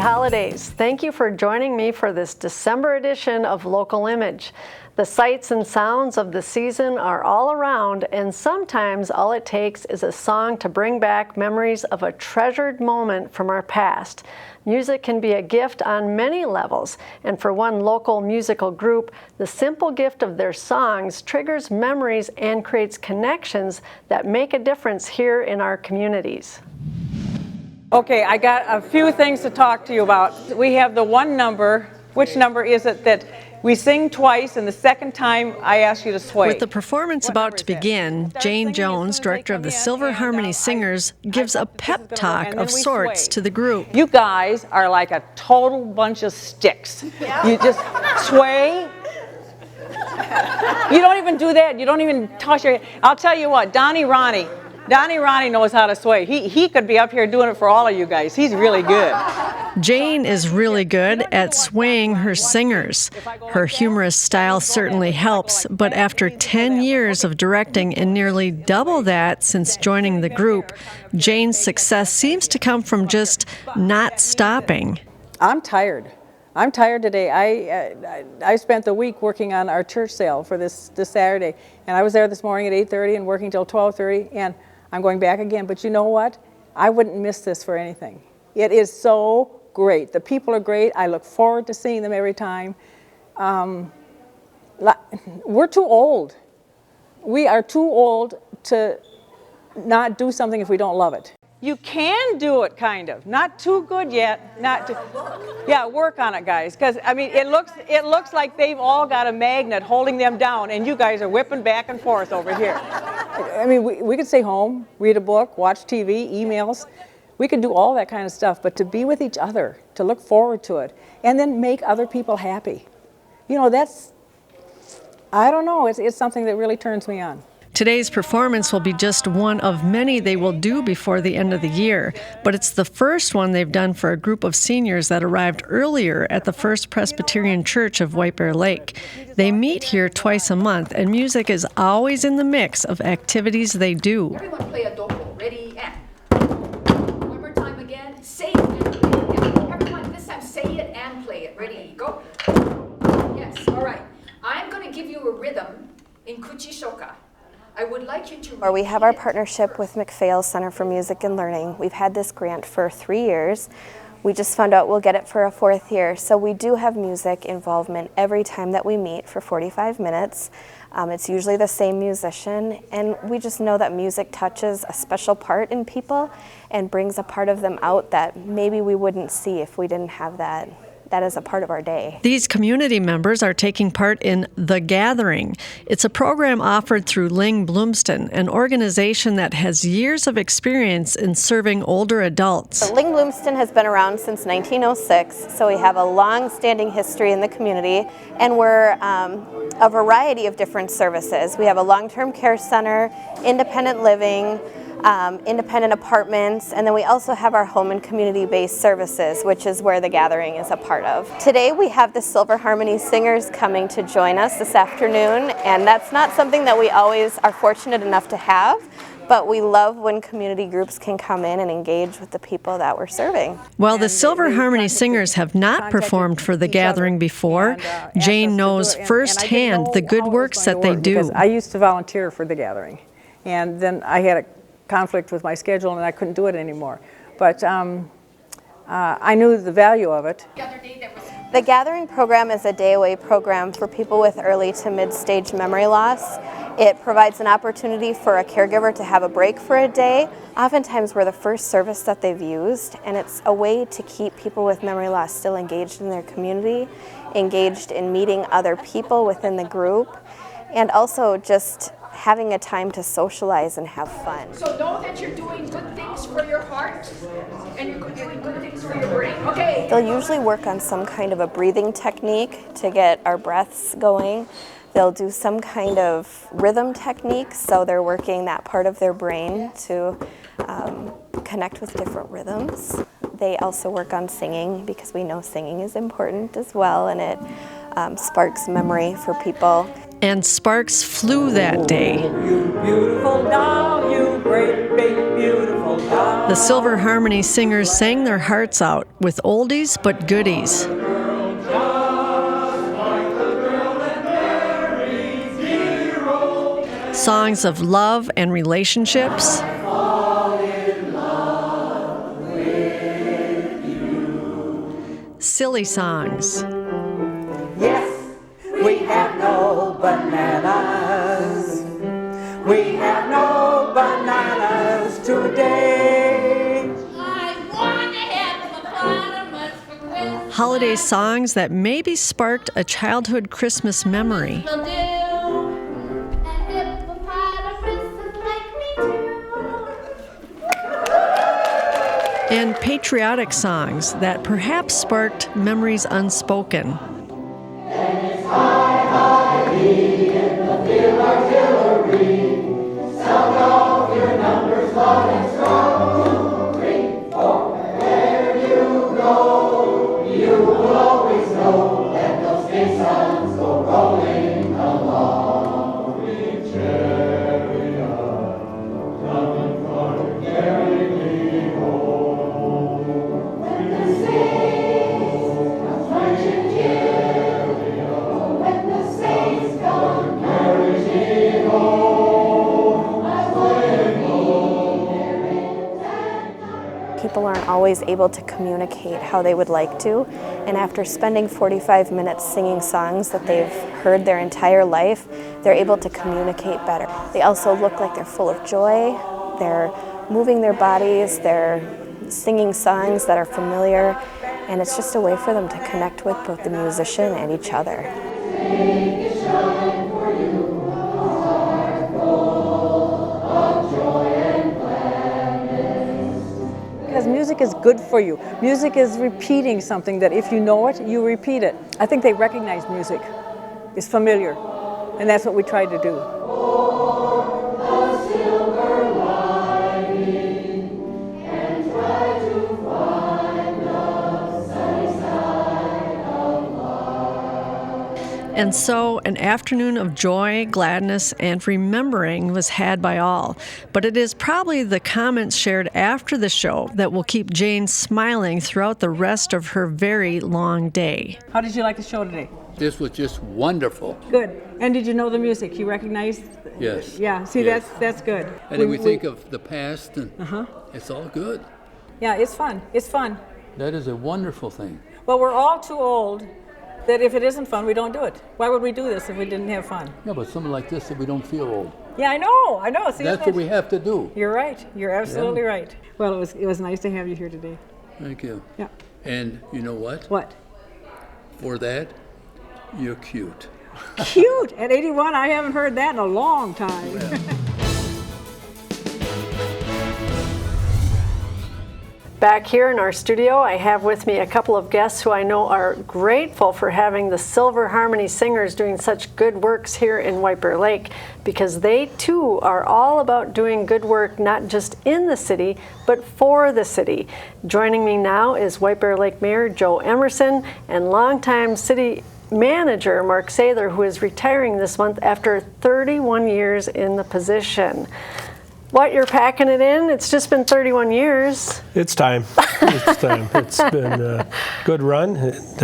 holidays. Thank you for joining me for this December edition of Local Image. The sights and sounds of the season are all around, and sometimes all it takes is a song to bring back memories of a treasured moment from our past. Music can be a gift on many levels, and for one local musical group, the simple gift of their songs triggers memories and creates connections that make a difference here in our communities. Okay, I got a few things to talk to you about. We have the one number. Which number is it that we sing twice, and the second time I ask you to sway? With the performance about to begin, Jane Jones, director of the Silver Harmony Singers, gives a pep talk of sorts to the group. You guys are like a total bunch of sticks. You just sway. You don't even do that. You don't even toss your head. I'll tell you what, Donnie Ronnie knows how to sway. He could be up here doing it for all of you guys. He's really good. Jane is really good at swaying her singers. Her humorous style certainly helps, but after 10 years of directing and nearly double that since joining the group, Jane's success seems to come from just not stopping. I'm tired. I'm tired today. I spent the week working on our church sale for this Saturday, and I was there this morning at 8:30 and working till 12:30, and I'm going back again. But you know what? I wouldn't miss this for anything. It is so great. The people are great. I look forward to seeing them every time. We're too old. We are too old to not do something if we don't love it. You can do it, kind of. Not too good yet. Yeah, work on it, guys. Because I mean, it looks like they've all got a magnet holding them down, and you guys are whipping back and forth over here. I mean, we could stay home, read a book, watch TV, emails. We could do all that kind of stuff, but to be with each other, to look forward to it, and then make other people happy. You know, I don't know, it's something that really turns me on. Today's performance will be just one of many they will do before the end of the year, but it's the first one they've done for a group of seniors that arrived earlier at the First Presbyterian Church of White Bear Lake. They meet here twice a month, and music is always in the mix of activities they do. Everyone play a dobro. Ready, and one more time again. Say it and play it. Everyone, this time say it and play it. Ready, go. Yes, all right. I'm going to give you a rhythm in Kuchishoka. I would like you to... We have our partnership with McPhail Center for Music and Learning. We've had this grant for 3 years. We just found out we'll get it for a 4th year. So we do have music involvement every time that we meet for 45 minutes. It's usually the same musician, and we just know that music touches a special part in people and brings a part of them out that maybe we wouldn't see if we didn't have that as a part of our day. These community members are taking part in The Gathering. It's a program offered through Ling Bloomston, an organization that has years of experience in serving older adults. Ling Bloomston has been around since 1906, so we have a long-standing history in the community, and we're a variety of different services. We have a long-term care center, independent living, independent apartments, and then we also have our home and community-based services, which is where The Gathering is a part of. Today we have the Silver Harmony Singers coming to join us this afternoon, and that's not something that we always are fortunate enough to have, but we love when community groups can come in and engage with the people that we're serving. While the Silver Harmony Singers have not performed for The Gathering before, Jane knows firsthand the good works that they do. I used to volunteer for The Gathering, and then I had a conflict with my schedule and I couldn't do it anymore. But I knew the value of it. The Gathering program is a day-away program for people with early to mid-stage memory loss. It provides an opportunity for a caregiver to have a break for a day. Oftentimes we're the first service that they've used, and it's a way to keep people with memory loss still engaged in their community, engaged in meeting other people within the group, and also just having a time to socialize and have fun. So know that you're doing good things for your heart and you're doing good things for your brain. Okay. They'll usually work on some kind of a breathing technique to get our breaths going. They'll do some kind of rhythm technique, so they're working that part of their brain to connect with different rhythms. They also work on singing because we know singing is important as well, and it sparks memory for people. And sparks flew that day. You beautiful doll, you great great beautiful God. The Silver Harmony Singers sang their hearts out with oldies but goodies. Songs of love and relationships. Silly songs. Yes, we have no bananas. We have no bananas today. I want to have hippopotamus for Christmas. Holiday songs that maybe sparked a childhood Christmas memory. Will do. And hippopotamuses like me too. And patriotic songs that perhaps sparked memories unspoken. People aren't always able to communicate how they would like to, and after spending 45 minutes singing songs that they've heard their entire life, they're able to communicate better. They also look like they're full of joy, they're moving their bodies, they're singing songs that are familiar, and it's just a way for them to connect with both the musician and each other. Because music is good for you. Music is repeating something that if you know it, you repeat it. I think they recognize music. It's familiar. And that's what we try to do. And so an afternoon of joy, gladness, and remembering was had by all. But it is probably the comments shared after the show that will keep Jane smiling throughout the rest of her very long day. How did you like the show today? This was just wonderful. Good. And did you know the music? You recognized? Yes. Yeah, see, Yes. that's good. And then we think of the past, and it's all good. Yeah, it's fun. It's fun. That is a wonderful thing. Well, we're all too old that if it isn't fun, we don't do it. Why would we do this if we didn't have fun? Yeah, but something like this, that we don't feel old. Yeah, I know. See, That's what we have to do. You're right. You're absolutely right. Well, it was nice to have you here today. Thank you. Yeah. And you know what? What? For that, you're cute. Cute. At 81, I haven't heard that in a long time. Yeah. Back here in our studio, I have with me a couple of guests who I know are grateful for having the Silver Harmony Singers doing such good works here in White Bear Lake, because they too are all about doing good work not just in the city, but for the city. Joining me now is White Bear Lake Mayor Jo Emerson and longtime city manager Mark Sather, who is retiring this month after 31 years in the position. What, you're packing it in? It's just been 31 years. It's time. It's time. It's been a good run. And,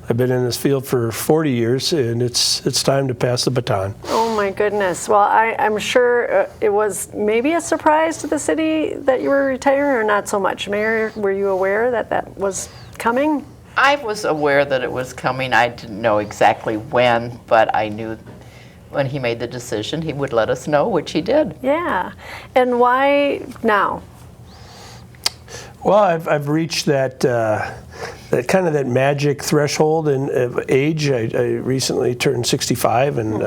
I've been in this field for 40 years, and it's time to pass the baton. Oh my goodness. Well, I'm sure it was maybe a surprise to the city that you were retiring, or not so much. Mayor, were you aware that that was coming? I was aware that it was coming. I didn't know exactly when, but I knew when he made the decision, he would let us know, which he did. Yeah. And why now? Well, I've reached that kind of that magic threshold in age. I recently turned 65, and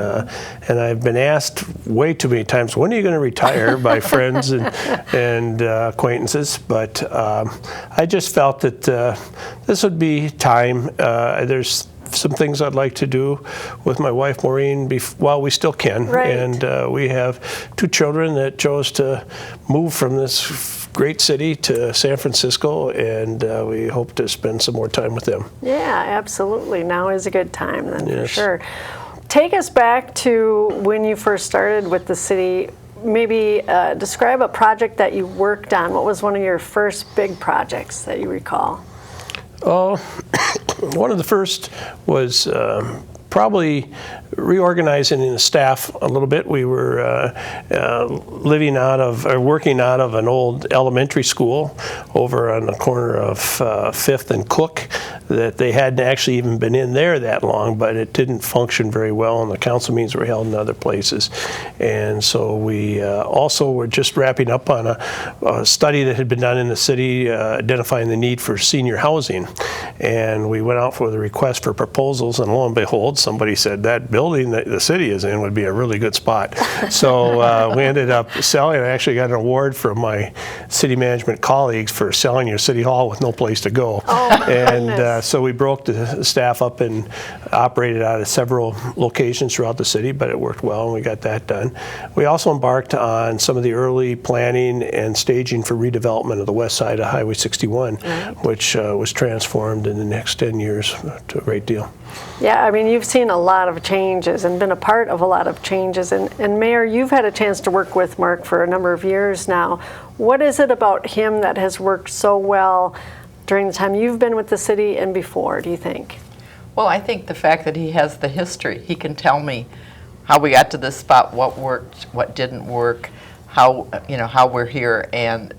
I've been asked way too many times, when are you going to retire, by friends and acquaintances. But I just felt that this would be time. There's some things I'd like to do with my wife Maureen while we still can. Right. And we have 2 children that chose to move from this great city to San Francisco, and we hope to spend some more time with them. Yeah, absolutely. Now is a good time then, Yes. for sure. Take us back to when you first started with the city. maybe describe a project that you worked on. What was one of your first big projects that you recall? Oh, one of the first was probably reorganizing the staff a little bit. We were working out of an old elementary school over on the corner of 5th and Cook that they hadn't actually even been in there that long, but it didn't function very well, and the council meetings were held in other places. And so we also were just wrapping up on a study that had been done in the city identifying the need for senior housing. And we went out for the request for proposals, and lo and behold, somebody said that building that the city is in would be a really good spot. So we ended up selling. I actually got an award from my city management colleagues for selling your city hall with no place to go. Oh, and so we broke the staff up and operated out of several locations throughout the city, but it worked well and we got that done. We also embarked on some of the early planning and staging for redevelopment of the west side of Highway 61, which was transformed in the next 10 years to a great deal. Yeah, I mean, you've seen a lot of changes and been a part of a lot of changes. And Mayor, you've had a chance to work with Mark for a number of years now. What is it about him that has worked so well during the time you've been with the city and before, do you think? Well, I think the fact that he has the history. He can tell me how we got to this spot, what worked, what didn't work, how we're here, and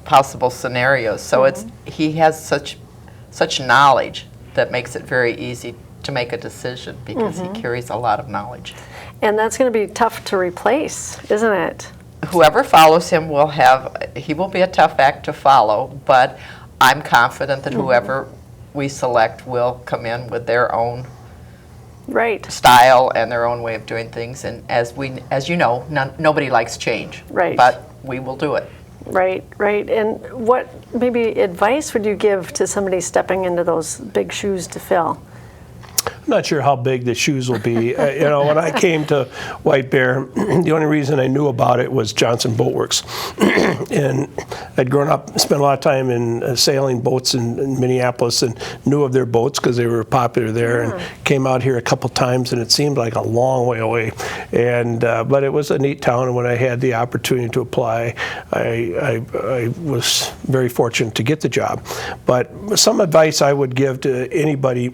possible scenarios. So he has such knowledge that makes it very easy to make a decision because he carries a lot of knowledge. And that's going to be tough to replace, isn't it? Whoever follows him will be a tough act to follow, but I'm confident that whoever we select will come in with their own style and their own way of doing things. And as you know, nobody likes change, but we will do it. Right. And what maybe advice would you give to somebody stepping into those big shoes to fill? I'm not sure how big the shoes will be. When I came to White Bear, the only reason I knew about it was Johnson Boat Works. And I'd grown up, spent a lot of time in sailing boats in Minneapolis and knew of their boats because they were popular there, and came out here a couple times, and it seemed like a long way away. And but it was a neat town, and when I had the opportunity to apply, I was very fortunate to get the job. But some advice I would give to anybody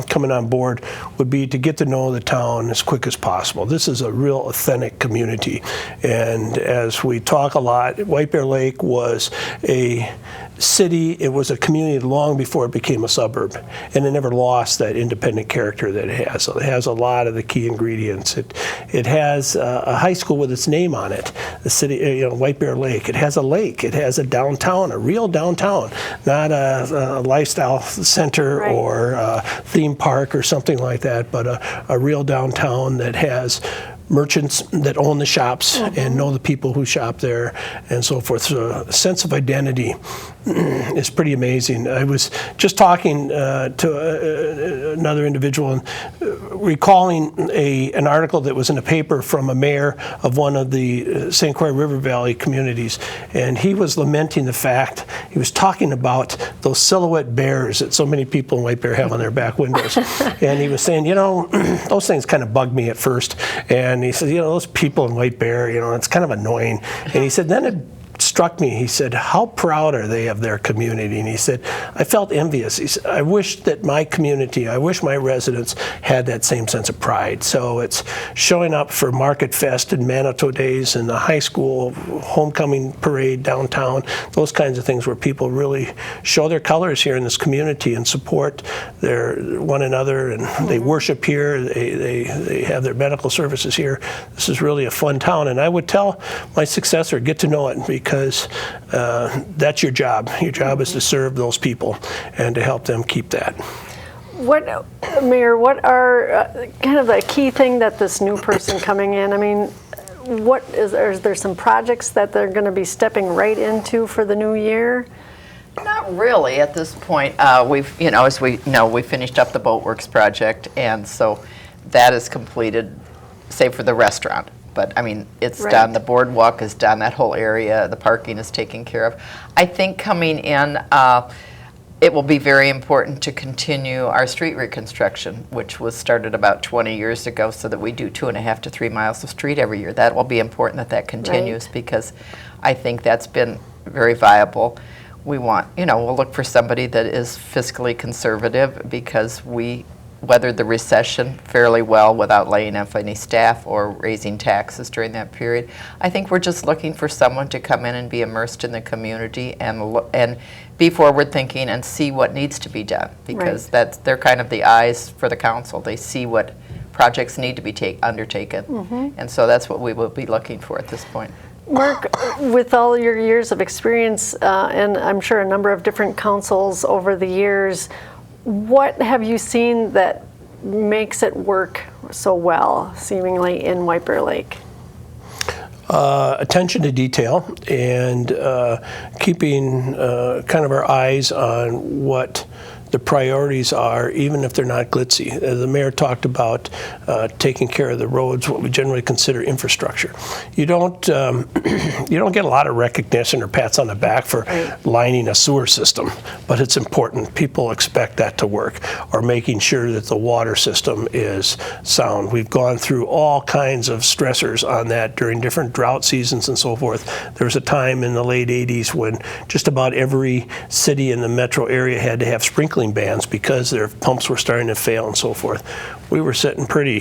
coming on board would be to get to know the town as quick as possible. This is a real authentic community, and as we talk a lot, White Bear Lake was a city, it was a community long before it became a suburb, and it never lost that independent character that it has. So it has a lot of the key ingredients. It has a high school with its name on it, the city, White Bear Lake. It has a lake. It has a downtown, a real downtown, not a lifestyle center or a theme park or something like that, but a real downtown that has merchants that own the shops and know the people who shop there and so forth. So a sense of identity is pretty amazing. I was just talking to another individual and recalling an article that was in a paper from a mayor of one of the St. Croix River Valley communities, and he was lamenting the fact, he was talking about those silhouette bears that so many people in White Bear have on their back windows. And he was saying, those things kind of bugged me at first. And he said, those people in White Bear, it's kind of annoying. And he said, then it struck me, he said, how proud are they of their community? And he said, I felt envious. He said, I wish that my community, I wish my residents had that same sense of pride. So it's showing up for Market Fest and Manitou Days and the high school homecoming parade downtown, those kinds of things where people really show their colors here in this community and support one another, and they worship here, they have their medical services here. This is really a fun town, and I would tell my successor, get to know it, because that's your job. Your job is to serve those people and to help them keep that. Mayor, what are kind of the key thing that this new person coming in, is there some projects that they're going to be stepping right into for the new year? Not really at this point. We've, as we know, we finished up the Boatworks project, and so that is completed, save for the restaurant. But it's done. The boardwalk is done. That whole area, the parking is taken care of. I think coming in, it will be very important to continue our street reconstruction, which was started about 20 years ago, so that we do 2.5 to 3 miles of street every year. That will be important that that continues, because I think that's been very viable. We want, we'll look for somebody that is fiscally conservative, because we weathered the recession fairly well without laying off any staff or raising taxes during that period. I think we're just looking for someone to come in and be immersed in the community and be forward thinking and see what needs to be done, because they're kind of the eyes for the council. They see what projects need to be undertaken, and so that's what we will be looking for at this point. Mark, with all your years of experience, and I'm sure a number of different councils over the years, what have you seen that makes it work so well, seemingly, in White Bear Lake? Attention to detail, and keeping kind of our eyes on what the priorities are, even if they're not glitzy. The mayor talked about taking care of the roads, what we generally consider infrastructure. You don't get a lot of recognition or pats on the back for lining a sewer system, but it's important. People expect that to work, or making sure that the water system is sound. We've gone through all kinds of stressors on that during different drought seasons and so forth. There was a time in the late 80s when just about every city in the metro area had to have sprinkling bans because their pumps were starting to fail and so forth. We were sitting pretty.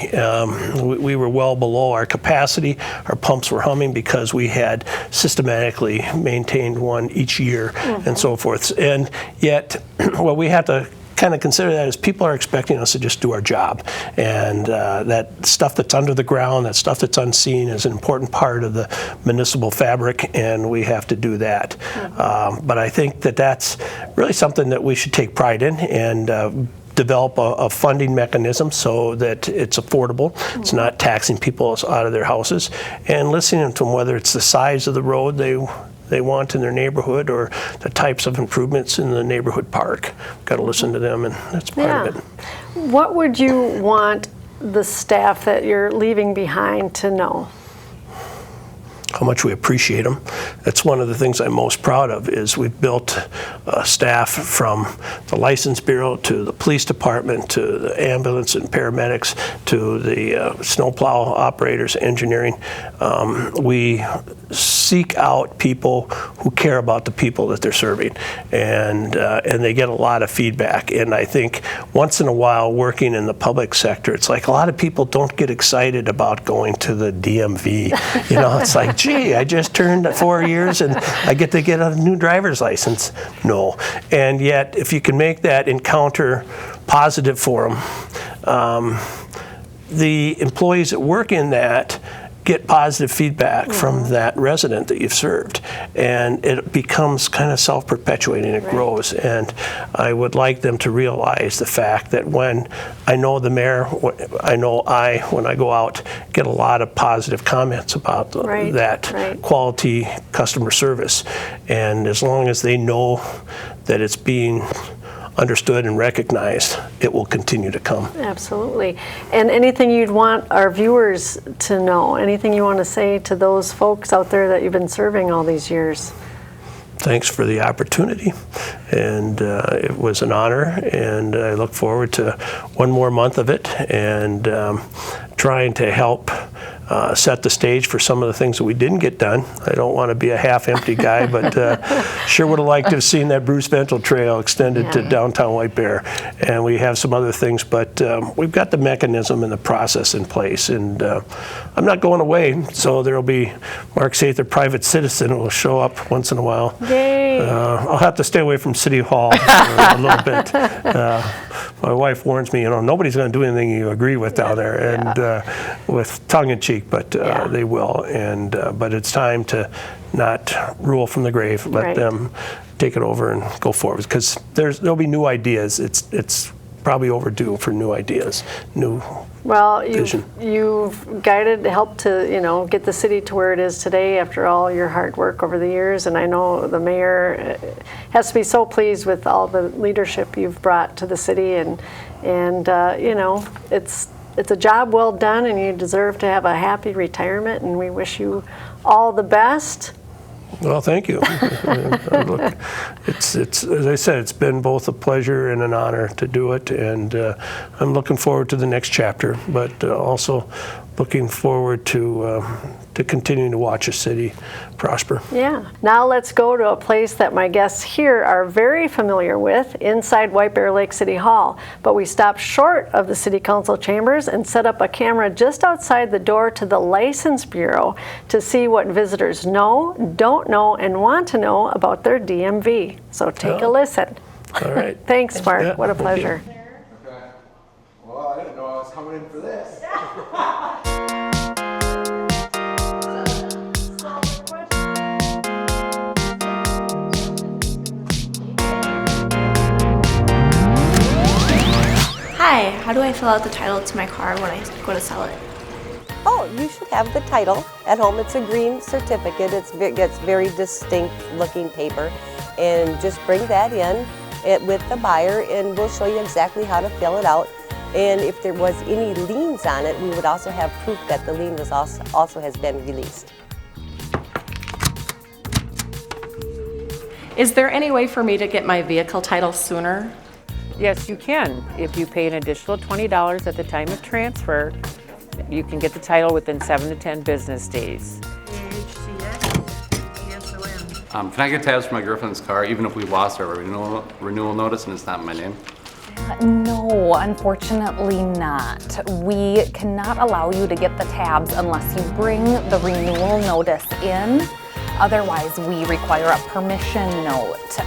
We were well below our capacity. Our pumps were humming because we had systematically maintained one each year and so forth. And yet, what we have to kind of consider that is people are expecting us to just do our job, and that stuff that's under the ground, that stuff that's unseen, is an important part of the municipal fabric, and we have to do that. But I think that that's really something that we should take pride in, and develop a funding mechanism so that it's affordable. It's not taxing people out of their houses, and listening to them, whether it's the size of the road they want in their neighborhood or the types of improvements in the neighborhood park. Got to listen to them, and that's part of it. What would you want the staff that you're leaving behind to know? How much we appreciate them. That's one of the things I'm most proud of, is we've built staff from the License Bureau to the police department to the ambulance and paramedics to the snowplow operators, engineering. We seek out people who care about the people that they're serving, and they get a lot of feedback. And I think once in a while, working in the public sector, it's like a lot of people don't get excited about going to the DMV. It's like, gee, I just turned 4 years and I get to get a new driver's license. No. And yet, if you can make that encounter positive for them, the employees that work in that get positive feedback from that resident that you've served, and it becomes kind of self-perpetuating. It grows, and I would like them to realize the fact that when I know the mayor, when I go out, get a lot of positive comments about that quality customer service, and as long as they know that it's being understood and recognized, it will continue to come. Absolutely. And anything you'd want our viewers to know, anything you want to say to those folks out there that you've been serving all these years? Thanks for the opportunity, and it was an honor, and I look forward to one more month of it, and trying to help set the stage for some of the things that we didn't get done. I don't want to be a half-empty guy, but sure would have liked to have seen that Bruce Ventle Trail extended to downtown White Bear, and we have some other things, but we've got the mechanism and the process in place, and I'm not going away, so there will be Mark Sather, private citizen, who will show up once in a while. Yay! I'll have to stay away from City Hall a little bit. My wife warns me, nobody's going to do anything you agree with down there, and with tongue-in-cheek, but they will. And but it's time to not rule from the grave. Let them take it over and go forward, because there'll be new ideas. It's probably overdue for new ideas, new vision. You've helped to get the city to where it is today after all your hard work over the years, and I know the mayor has to be so pleased with all the leadership you've brought to the city, and it's a job well done, and you deserve to have a happy retirement, and we wish you all the best. Well, thank you. Look, it's as I said, it's been both a pleasure and an honor to do it, and I'm looking forward to the next chapter, but also looking forward to continuing to watch a city prosper. Yeah. Now let's go to a place that my guests here are very familiar with, inside White Bear Lake City Hall. But we stopped short of the City Council chambers and set up a camera just outside the door to the License Bureau to see what visitors know, don't know, and want to know about their DMV. So take a listen. All right. Thanks, Mark. Yeah, what a thank you. pleasure. Okay. Well, I didn't know I was coming in for this. Hi, how do I fill out the title to my car when I go to sell it? Oh, you should have the title at home. It's a green certificate. It's very distinct looking paper. And just bring that in with the buyer and we'll show you exactly how to fill it out. And if there was any liens on it, we would also have proof that the lien was also has been released. Is there any way for me to get my vehicle title sooner? Yes, you can. If you pay an additional $20 at the time of transfer, you can get the title within 7 to 10 business days. Can I get tabs for my girlfriend's car, even if we lost our renewal notice and it's not in my name? No, unfortunately not. We cannot allow you to get the tabs unless you bring the renewal notice in. Otherwise, we require a permission note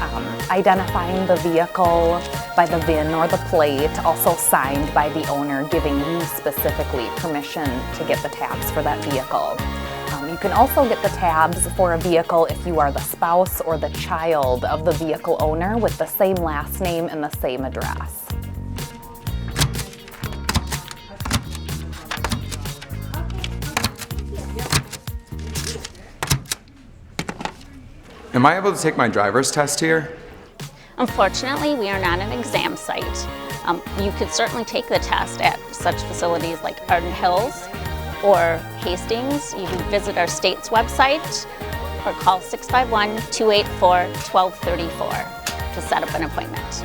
identifying the vehicle by the VIN or the plate, also signed by the owner, giving you specifically permission to get the tabs for that vehicle. You can also get the tabs for a vehicle if you are the spouse or the child of the vehicle owner with the same last name and the same address. Am I able to take my driver's test here? Unfortunately, we are not an exam site. You could certainly take the test at such facilities like Arden Hills or Hastings. You can visit our state's website or call 651-284-1234 to set up an appointment.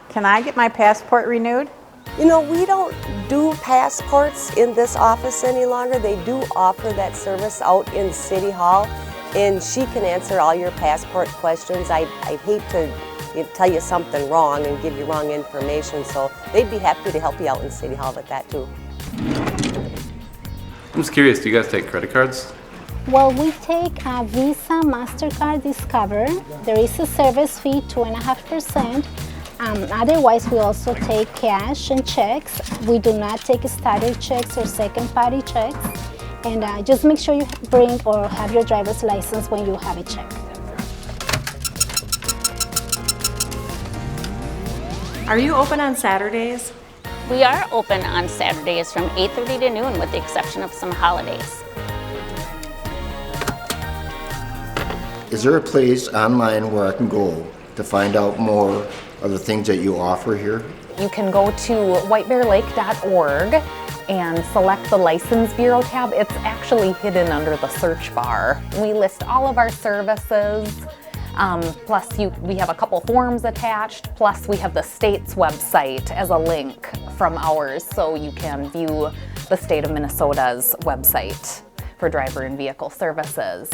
Can I get my passport renewed? You know, we don't do passports in this office any longer. They do offer that service out in City Hall, and she can answer all your passport questions. I'd hate to tell you something wrong and give you wrong information, so they'd be happy to help you out in City Hall with that too. I'm just curious, do you guys take credit cards? Well, we take a Visa, MasterCard, Discover. There is a service fee, 2.5%. Otherwise, we also take cash and checks. We do not take starter checks or second-party checks. And just make sure you bring or have your driver's license when you have a check. Are you open on Saturdays? We are open on Saturdays from 8:30 to noon with the exception of some holidays. Is there a place online where I can go to find out more of the things that you offer here? You can go to whitebearlake.org and select the License Bureau tab. It's actually hidden under the search bar. We list all of our services, plus we have a couple forms attached, plus we have the state's website as a link from ours, so you can view the state of Minnesota's website for driver and vehicle services.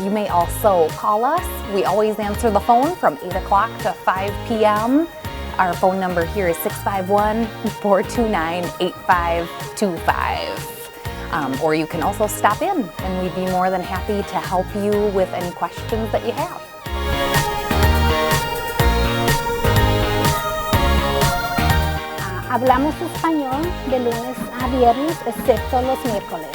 You may also call us. We always answer the phone from 8 o'clock to 5 p.m. Our phone number here is 651-429-8525. Or you can also stop in, and we'd be more than happy to help you with any questions that you have. Hablamos español de lunes a viernes, excepto los miércoles.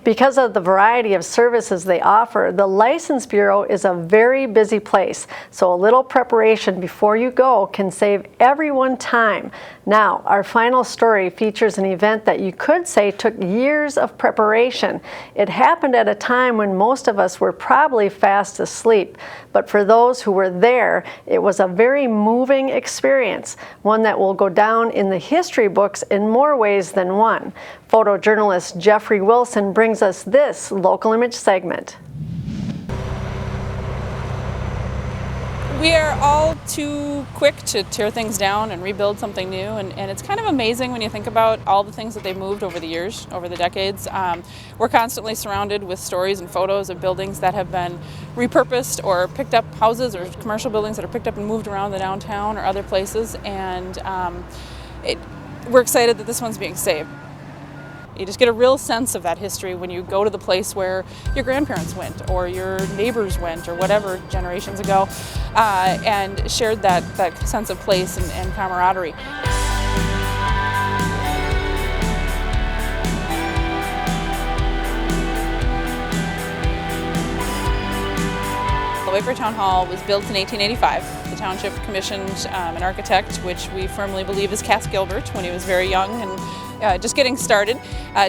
Because of the variety of services they offer, the License Bureau is a very busy place, so a little preparation before you go can save everyone time. Now, our final story features an event that you could say took years of preparation. It happened at a time when most of us were probably fast asleep, but for those who were there, it was a very moving experience, one that will go down in the history books in more ways than one. Photojournalist Jeffrey Wilson brings us this local image segment. We are all too quick to tear things down and rebuild something new, and it's kind of amazing when you think about all the things that they've moved over the years, over the decades. We're constantly surrounded with stories and photos of buildings that have been repurposed or picked up, houses or commercial buildings that are picked up and moved around the downtown or other places, and we're excited that this one's being saved. You just get a real sense of that history when you go to the place where your grandparents went or your neighbors went or whatever generations ago, and shared that sense of place and camaraderie. The White Bear Town Hall was built in 1885. The Township commissioned an architect, which we firmly believe is Cass Gilbert, when he was very young and just getting started,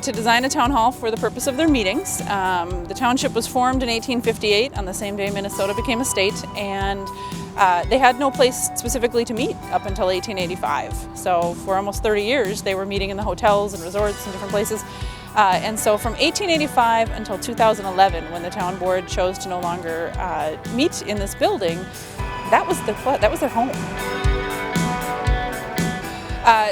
to design a town hall for the purpose of their meetings. The Township was formed in 1858, on the same day Minnesota became a state, and they had no place specifically to meet up until 1885. So for almost 30 years, they were meeting in the hotels and resorts and different places. And so from 1885 until 2011, when the town board chose to no longer meet in this building, that was their home.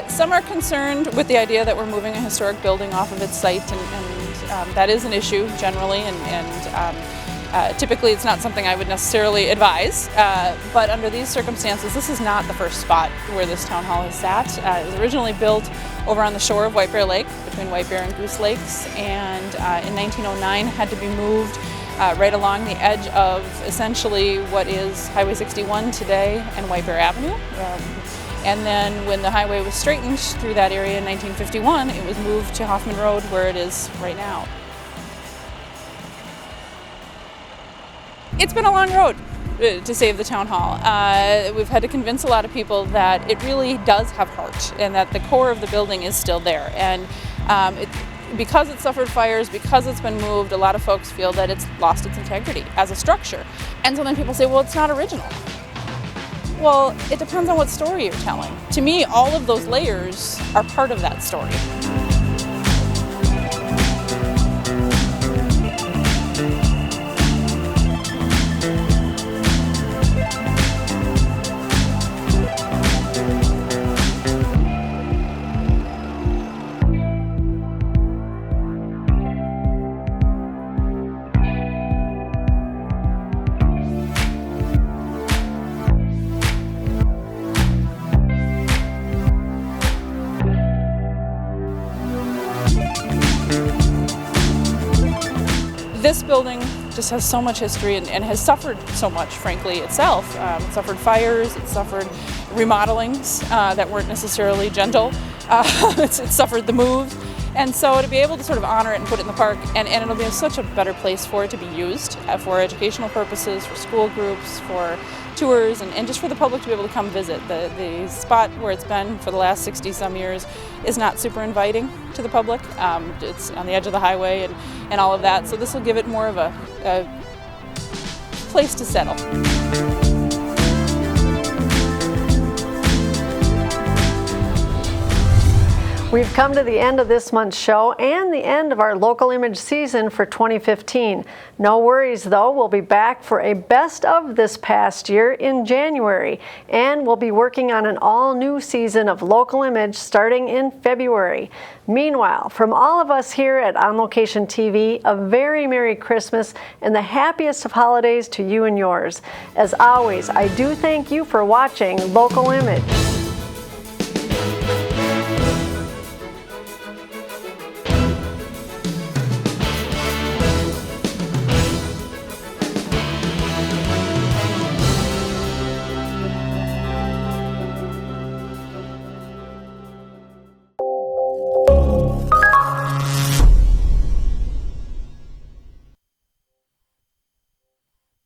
Some are concerned with the idea that we're moving a historic building off of its site, and that is an issue generally, and typically it's not something I would necessarily advise, but under these circumstances, this is not the first spot where this town hall has sat. It was originally built over on the shore of White Bear Lake, between White Bear and Goose Lakes, and in 1909 had to be moved right along the edge of essentially what is Highway 61 today and White Bear Avenue. And then when the highway was straightened through that area in 1951, it was moved to Hoffman Road, where it is right now. It's been a long road to save the town hall. We've had to convince a lot of people that it really does have heart and that the core of the building is still there. And because it suffered fires, because it's been moved, a lot of folks feel that it's lost its integrity as a structure. And so then people say, well, it's not original. Well, it depends on what story you're telling. To me, all of those layers are part of that story. This building just has so much history and has suffered so much, frankly, itself. It suffered fires, it suffered remodelings that weren't necessarily gentle. It suffered the move. And so to be able to sort of honor it and put it in the park, and it'll be such a better place for it to be used for educational purposes, for school groups, for tours, and just for the public to be able to come visit. The spot where it's been for the last 60-some years is not super inviting to the public. It's on the edge of the highway and all of that, so this will give it more of a place to settle. We've come to the end of this month's show and the end of our local image season for 2015. No worries though, we'll be back for a best of this past year in January, and we'll be working on an all-new season of local image starting in February. Meanwhile, from all of us here at On Location TV, a very Merry Christmas and the happiest of holidays to you and yours. As always, I do thank you for watching Local Image.